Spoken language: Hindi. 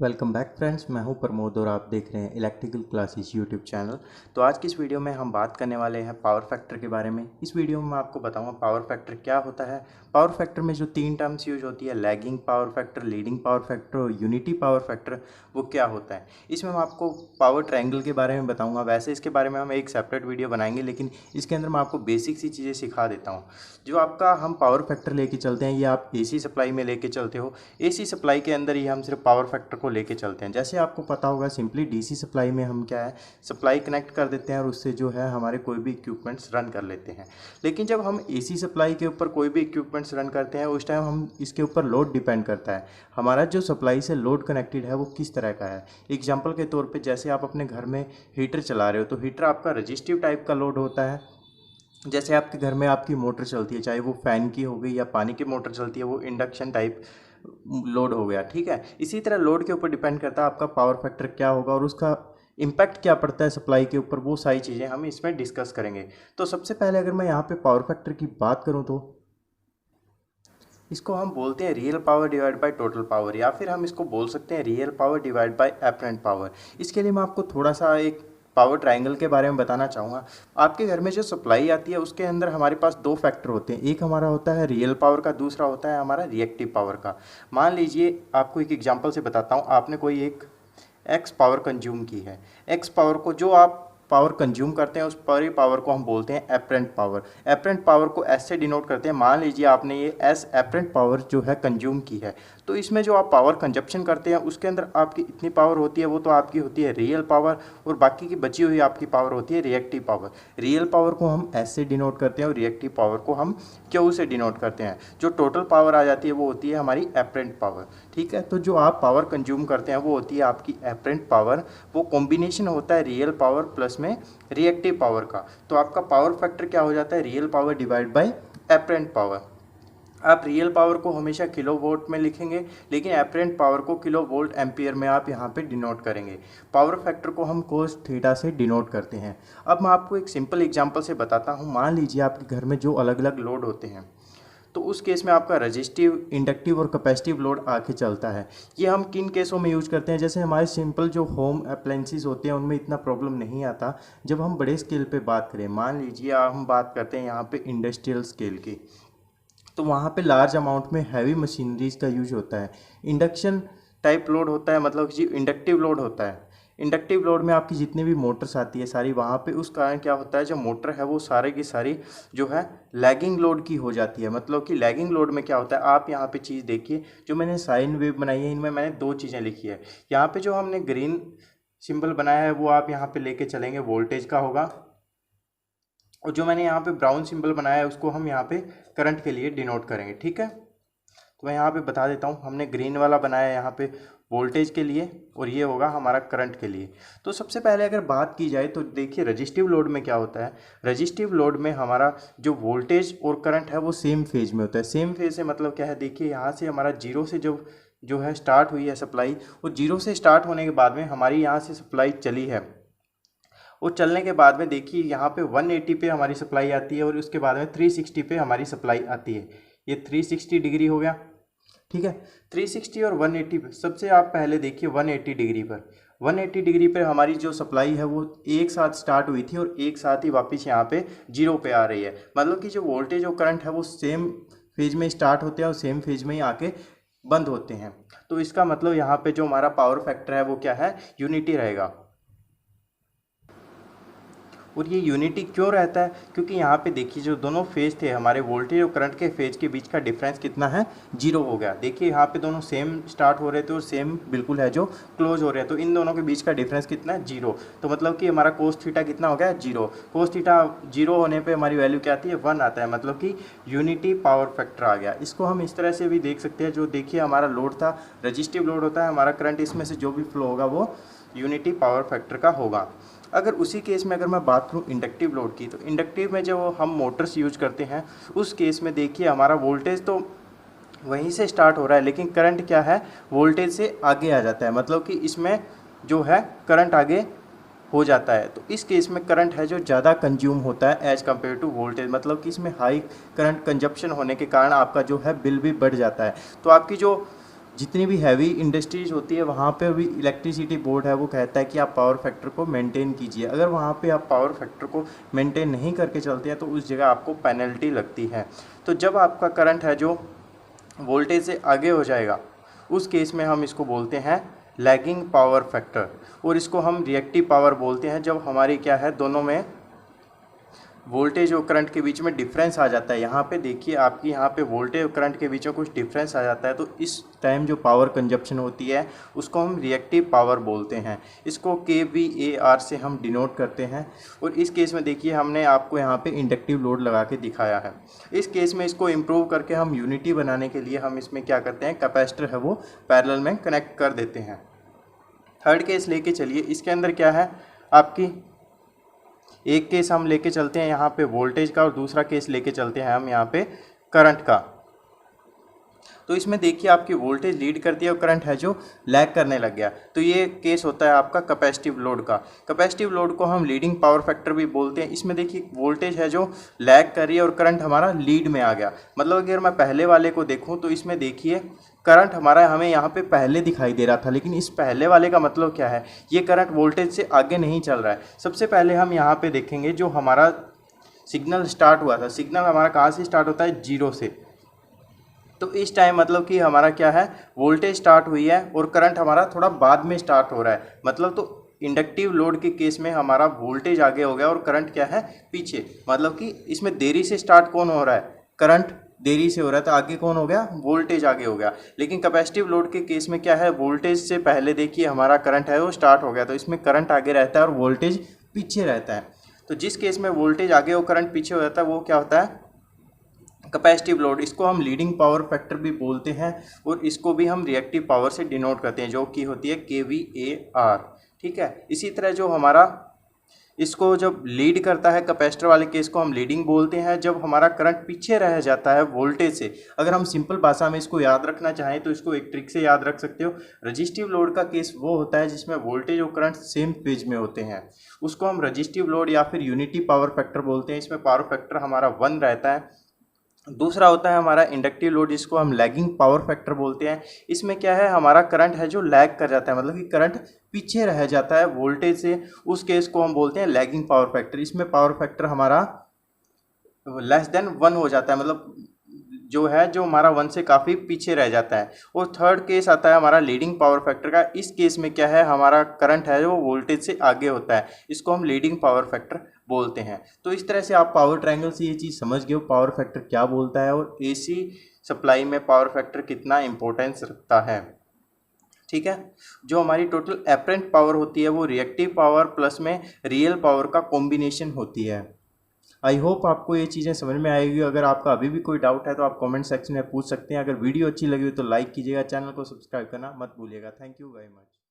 वेलकम बैक फ्रेंड्स, मैं हूं प्रमोद और आप देख रहे हैं इलेक्ट्रिकल क्लासेस यूट्यूब चैनल। तो आज की इस वीडियो में हम बात करने वाले हैं पावर फैक्टर के बारे में। इस वीडियो में मैं आपको बताऊंगा पावर फैक्टर क्या होता है। पावर फैक्टर में जो तीन टर्म्स यूज होती है, lagging power factor, leading power factor और यूनिटी पावर फैक्टर, वो क्या होता है। इसमें मैं आपको पावर ट्रायंगल के बारे में बताऊँगा। वैसे इसके बारे में हम एक सेपरेट वीडियो बनाएंगे, लेकिन इसके अंदर मैं आपको बेसिक सी चीज़ें सिखा देता हूँ। जो आपका हम पावर फैक्टर लेके चलते हैं, ये आप AC सप्लाई में लेके चलते हो। AC सप्लाई के अंदर ही हम सिर्फ पावर फैक्टर को लेके चलते हैं। जैसे आपको पता होगा, सिंपली DC सप्लाई में हम क्या है, सप्लाई कनेक्ट कर देते हैं और उससे जो है हमारे कोई भी इक्विपमेंट्स रन कर लेते हैं। लेकिन जब हम AC सप्लाई के ऊपर कोई भी इक्विपमेंट्स रन करते हैं, उस टाइम हम इसके ऊपर लोड डिपेंड करता है। हमारा जो सप्लाई से लोड कनेक्टेड है वो किस तरह का है। एग्जाम्पल के तौर पर जैसे आप अपने घर में हीटर चला रहे हो, तो हीटर आपका रजिस्टिव टाइप का लोड होता है। जैसे आपके घर में आपकी मोटर चलती है, चाहे वो फ़ैन की हो गई या पानी की मोटर चलती है, वो इंडक्शन टाइप लोड हो गया, ठीक है। इसी तरह लोड के ऊपर डिपेंड करता है आपका पावर फैक्टर क्या होगा और उसका इम्पैक्ट क्या पड़ता है सप्लाई के ऊपर। वो सारी चीज़ें हम इसमें डिस्कस करेंगे। तो सबसे पहले अगर मैं यहाँ पे पावर फैक्टर की बात करूँ तो इसको हम बोलते हैं real power divide by total power, या फिर हम इसको बोल सकते हैं real power divide by apparent power. इसके लिए मैं आपको थोड़ा सा एक पावर ट्रायंगल के बारे में बताना चाहूँगा। आपके घर में जो सप्लाई आती है उसके अंदर हमारे पास दो फैक्टर होते हैं। एक हमारा होता है रियल पावर का, दूसरा होता है हमारा रिएक्टिव पावर का। मान लीजिए, आपको एक एग्जांपल से बताता हूँ। आपने कोई एक एक्स पावर कंज्यूम की है। एक्स पावर को जो आप पावर कंज्यूम करते हैं, उस पूरी पावर को हम बोलते हैं एपरेंट पावर। एपरेंट पावर को एस से डिनोट करते हैं। मान लीजिए आपने ये एस एपरेंट पावर जो है कंज्यूम की है, तो इसमें जो आप पावर कंजप्शन करते हैं उसके अंदर आपकी इतनी पावर होती है, वो तो आपकी होती है रियल पावर, और बाकी की बची हुई आपकी पावर होती है रिएक्टिव पावर। रियल पावर को हम एस से डिनोट करते हैं और रिएक्टिव पावर को हम क्यू से डिनोट करते हैं। जो टोटल पावर आ जाती है वो होती है हमारी एपरेंट पावर, ठीक है। तो जो आप पावर कंज्यूम करते हैं वो होती है आपकी एपरेंट पावर। वो कॉम्बिनेशन होता है रियल पावर प्लस में रिएक्टिव पावर का। तो आपका पावर फैक्टर क्या हो जाता है, real power divide by apparent power. आप रियल पावर को हमेशा किलो वोल्ट में लिखेंगे, लेकिन एपरेंट पावर को किलो वोल्ट एम्पियर में आप यहाँ पे डिनोट करेंगे। पावर फैक्टर को हम कोस थीटा से डिनोट करते हैं। अब मैं आपको एक सिंपल एग्जांपल से बताता हूँ। मान लीजिए आपके घर में जो अलग अलग लोड होते हैं, तो उस केस में आपका रजिस्टिव, इंडक्टिव और कैपेसिटिव लोड आके चलता है। ये हम किन केसों में यूज करते हैं, जैसे हमारे सिंपल जो होम अप्लायंसेस होते हैं उनमें इतना प्रॉब्लम नहीं आता। जब हम बड़े स्केल पे बात करें, मान लीजिए हम बात करते हैं यहाँ पे इंडस्ट्रियल स्केल की, तो वहाँ पे लार्ज अमाउंट में हैवी मशीनरीज का यूज होता है। इंडक्शन टाइप लोड होता है, मतलब कि इंडक्टिव लोड होता है। इंडक्टिव लोड में आपकी जितनी भी मोटर्स आती है सारी, वहाँ पे उस कारण क्या होता है, जो मोटर है वो सारे की सारी जो है लैगिंग लोड की हो जाती है। मतलब कि लैगिंग लोड में क्या होता है, आप यहाँ पे चीज़ देखिए, जो मैंने साइन वेव बनाई है, इनमें मैंने दो चीज़ें लिखी है। यहाँ पे जो हमने ग्रीन सिंबल बनाया है वो आप यहाँ पे लेके चलेंगे वोल्टेज का होगा, और जो मैंने यहाँ पे ब्राउन सिंबल बनाया है उसको हम यहाँ पे करंट के लिए डिनोट करेंगे, ठीक है। तो मैं यहाँ पे बता देता हूँ, हमने ग्रीन वाला बनाया है यहाँ पे वोल्टेज के लिए, और ये होगा हमारा करंट के लिए। तो सबसे पहले अगर बात की जाए तो देखिए रजिस्टिव लोड में क्या होता है। रजिस्टिव लोड में हमारा जो वोल्टेज और करंट है वो सेम फेज में होता है। सेम फेज से मतलब क्या है, देखिए यहाँ से हमारा जीरो से जो है स्टार्ट हुई है सप्लाई, और जीरो से स्टार्ट होने के बाद में हमारी यहाँ से सप्लाई चली है, और चलने के बाद में देखिए यहाँ पे 180 पे हमारी सप्लाई आती है, और उसके बाद में 360 पे हमारी सप्लाई आती है। ये 360 डिग्री हो गया, ठीक है। 360 और 180 पे, सबसे आप पहले देखिए 180 डिग्री पर, 180 डिग्री पर हमारी जो सप्लाई है वो एक साथ स्टार्ट हुई थी और एक साथ ही वापस यहाँ पे जीरो पे आ रही है। मतलब कि जो वोल्टेज और करंट है वो सेम फेज में स्टार्ट होते हैं और सेम फेज में ही आके बंद होते हैं। तो इसका मतलब यहाँ पे जो हमारा पावर फैक्टर है वो क्या है, यूनिटी रहेगा। और ये यूनिटी क्यों रहता है, क्योंकि यहाँ पे देखिए जो दोनों फेज थे हमारे, वोल्टेज और करंट के फेज के बीच का डिफरेंस कितना है, जीरो हो गया। देखिए यहाँ पे दोनों सेम स्टार्ट हो रहे थे और सेम बिल्कुल है जो क्लोज हो रहे हैं, तो इन दोनों के बीच का डिफरेंस कितना है, जीरो। तो मतलब कि हमारा कोस थीटा कितना हो गया, जीरो। कोस थीटा जीरो होने पर हमारी वैल्यू क्या आती है, 1 आता है। मतलब कि यूनिटी पावर फैक्टर आ गया। इसको हम इस तरह से भी देख सकते हैं। जो देखिए हमारा लोड था, रजिस्टिव लोड होता है, हमारा करंट इसमें से जो भी फ्लो होगा वो यूनिटी पावर फैक्टर का होगा। अगर उसी केस में अगर मैं बात करूँ इंडक्टिव लोड की, तो इंडक्टिव में जो हम मोटर्स यूज करते हैं उस केस में देखिए हमारा वोल्टेज तो वहीं से स्टार्ट हो रहा है, लेकिन करंट क्या है, वोल्टेज से आगे आ जाता है। मतलब कि इसमें जो है करंट आगे हो जाता है। तो इस केस में करंट है जो ज़्यादा कंज्यूम होता है एज़ कम्पेयर टू वोल्टेज। मतलब कि इसमें हाई करंट कंजप्शन होने के कारण आपका जो है बिल भी बढ़ जाता है। तो आपकी जो जितनी भी हैवी इंडस्ट्रीज होती है वहाँ पे भी इलेक्ट्रिसिटी बोर्ड है वो कहता है कि आप पावर फैक्टर को मेंटेन कीजिए। अगर वहाँ पे आप पावर फैक्टर को मेंटेन नहीं करके चलते हैं तो उस जगह आपको पेनल्टी लगती है। तो जब आपका करंट है जो वोल्टेज से आगे हो जाएगा उस केस में हम इसको बोलते हैं लैगिंग पावर फैक्टर, और इसको हम रिएक्टिव पावर बोलते हैं जब हमारी क्या है दोनों में वोल्टेज और करंट के बीच में डिफरेंस आ जाता है। यहाँ पे देखिए आपकी यहाँ पे वोल्टेज और करंट के बीच में कुछ डिफरेंस आ जाता है, तो इस टाइम जो पावर कंजप्शन होती है उसको हम रिएक्टिव पावर बोलते हैं। इसको kVAR से हम डिनोट करते हैं। और इस केस में देखिए हमने आपको यहाँ पे इंडक्टिव लोड लगा के दिखाया है। इस केस में इसको इम्प्रूव करके हम यूनिटी बनाने के लिए हम इसमें क्या करते हैं, कैपेसिटर है वो पैरेलल में कनेक्ट कर देते हैं। थर्ड केस लेके चलिए, इसके अंदर क्या है आपकी एक केस हम लेके चलते हैं यहाँ पे वोल्टेज का और दूसरा केस लेके चलते हैं हम यहाँ पे करंट का। तो इसमें देखिए आपकी वोल्टेज लीड करती है और करंट है जो लैग करने लग गया। तो ये केस होता है आपका कैपेसिटिव लोड का। कैपेसिटिव लोड को हम लीडिंग पावर फैक्टर भी बोलते हैं। इसमें देखिए वोल्टेज है जो लैग कर रही है और करंट हमारा लीड में आ गया। मतलब अगर मैं पहले वाले को देखूँ तो इसमें देखिए करंट हमारा हमें यहाँ पे पहले दिखाई दे रहा था, लेकिन इस पहले वाले का मतलब क्या है, ये करंट वोल्टेज से आगे नहीं चल रहा है। सबसे पहले हम यहाँ पे देखेंगे जो हमारा सिग्नल स्टार्ट हुआ था, सिग्नल हमारा कहाँ से स्टार्ट होता है, 0 से। तो इस टाइम मतलब कि हमारा क्या है, वोल्टेज स्टार्ट हुई है और करंट हमारा थोड़ा बाद में स्टार्ट हो रहा है। मतलब तो इंडक्टिव लोड के केस में हमारा वोल्टेज आगे हो गया और करंट क्या है, पीछे। मतलब कि इसमें देरी से स्टार्ट कौन हो रहा है, करंट देरी से हो रहा है, तो आगे कौन हो गया, वोल्टेज आगे हो गया। लेकिन कैपेसिटिव लोड के केस में क्या है, वोल्टेज से पहले देखिए हमारा करंट है वो स्टार्ट हो गया, तो इसमें करंट आगे रहता है और वोल्टेज पीछे रहता है। तो जिस केस में वोल्टेज आगे और करंट पीछे हो जाता है वो क्या होता है, कैपेसिटिव लोड। इसको हम लीडिंग पावर फैक्टर भी बोलते हैं और इसको भी हम रिएक्टिव पावर से डिनोट करते हैं जो कि होती है kVAR। ठीक है, इसी तरह जो हमारा इसको जब लीड करता है कैपेसिटर वाले केस को हम लीडिंग बोलते हैं जब हमारा करंट पीछे रह जाता है वोल्टेज से। अगर हम सिंपल भाषा में इसको याद रखना चाहें तो इसको एक ट्रिक से याद रख सकते हो। रजिस्टिव लोड का केस वो होता है जिसमें वोल्टेज और करंट सेम पेज में होते हैं, उसको हम रजिस्टिव लोड या फिर यूनिटी पावर फैक्टर बोलते हैं। इसमें पावर फैक्टर हमारा 1 रहता है। दूसरा होता है हमारा इंडक्टिव लोड जिसको हम लैगिंग पावर फैक्टर बोलते हैं। इसमें क्या है, हमारा करंट है जो लैग कर जाता है, मतलब कि करंट पीछे रह जाता है वोल्टेज से, उस केस को हम बोलते हैं लैगिंग पावर फैक्टर। इसमें पावर फैक्टर हमारा लेस देन 1 हो जाता है, मतलब जो है जो हमारा 1 से काफ़ी पीछे रह जाता है। और थर्ड केस आता है हमारा लीडिंग पावर फैक्टर का। इस केस में क्या है, हमारा करंट है जो वोल्टेज से आगे होता है, इसको हम लीडिंग पावर फैक्टर बोलते हैं। तो इस तरह से आप पावर ट्रायंगल से ये चीज़ समझ गए हो पावर फैक्टर क्या बोलता है और एसी सप्लाई में पावर फैक्टर कितना इंपॉर्टेंस रखता है। ठीक है, जो हमारी टोटल एपरेंट पावर होती है वो रिएक्टिव पावर प्लस में रियल पावर का कॉम्बिनेशन होती है। आई होप आपको ये चीज़ें समझ में आएगी। अगर आपका अभी भी कोई डाउट है तो आप कमेंट सेक्शन में पूछ सकते हैं। अगर वीडियो अच्छी लगी हो तो लाइक कीजिएगा, चैनल को सब्सक्राइब करना मत भूलिएगा। Thank you very much.